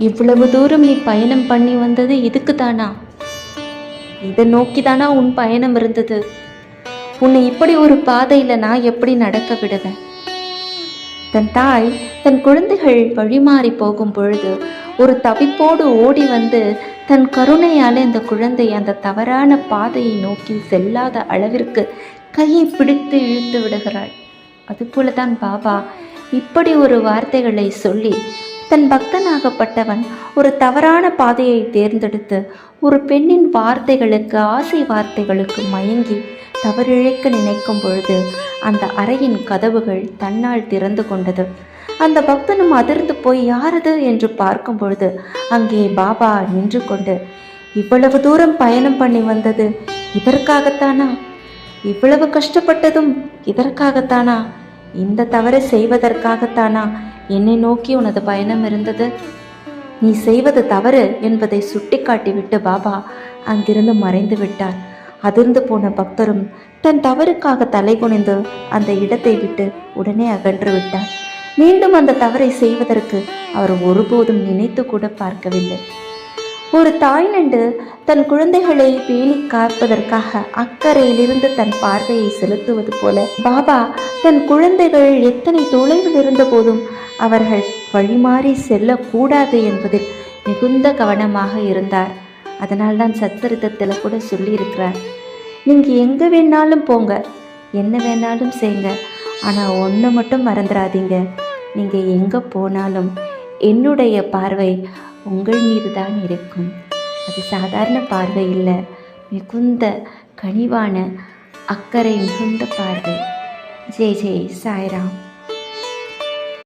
இவ்வளவு தூரம் நீ பயணம் பண்ணி வந்தது இதுக்கு தானா? இதை நோக்கிதானா உன் பயணம் இருந்தது? உன்னை இப்படி ஒரு பாதையில நான் எப்படி நடக்க விடுவேன்? தன் தாய் தன் குழந்தைகள் வழிமாறி போகும் பொழுது ஒரு தவிப்போடு ஓடி வந்து தன் கருணையால் இந்த குழந்தை அந்த தவறான பாதையை நோக்கி செல்லாத அளவிற்கு கையை பிடித்து இழுத்து விடுகிறாள். அதுபோலதான் பாபா இப்படி ஒரு வார்த்தைகளை சொல்லி தன் பக்தனாகப்பட்டவன் ஒரு தவறான பாதையை தேர்ந்தெடுத்து ஒரு பெண்ணின் வார்த்தைகளுக்கு, ஆசை வார்த்தைகளுக்கு மயங்கி தவறிழைக்க நினைக்கும் பொழுது அந்த அறையின் கதவுகள் தன்னால் திறந்து கொண்டது. அந்த பக்தனும் அதிர்ந்து போய் யாரது என்று பார்க்கும் பொழுது அங்கே பாபா நின்று கொண்டு, இவ்வளவு தூரம் பயணம் பண்ணி வந்தது இதற்காகத்தானா? இவ்வளவு கஷ்டப்பட்டதும் இதற்காகத்தானா? இந்த தவறை செய்வதற்காகத்தானா என்னை நோக்கி உனது பயணம் இருந்தது? நீ செய்வது தவறு என்பதை சுட்டி காட்டிவிட்டு பாபா அங்கிருந்து மறைந்து விட்டார். அதிர்ந்து போன பக்தரும் தன் தவறுக்காக தலை குனிந்து அந்த இடத்தை விட்டு உடனே அகன்று விட்டார். மீண்டும் அந்த தவறை செய்வதற்கு அவர் ஒருபோதும் நினைத்து கூட பார்க்கவில்லை. ஒரு தாய் நண்டு தன் குழந்தைகளை பேணி காப்பதற்காக அக்கறையிலிருந்து தன் பார்வையை செலுத்துவது போல பாபா தன் குழந்தைகள் எத்தனை தொலைவில் இருந்த போதும் அவர்கள் வழிமாறி செல்லக்கூடாது என்பதில் மிகுந்த கவனமாக இருந்தார். அதனால்தான் சச்சரித்தத்தில் கூட சொல்லியிருக்கிறார், நீங்கள் எங்கே வேணாலும் போங்க, என்ன வேணாலும் செய்யுங்க, ஆனால் ஒன்று மட்டும் மறந்துடாதீங்க, நீங்கள் எங்கே போனாலும் என்னுடைய பார்வை உங்கள் மீது தான் இருக்கும். அது சாதாரண பார்வை இல்லை, மிகுந்த கனிவான அக்கறை மிகுந்த பார்வை. ஜெய் ஜெய் சாய்ராம்.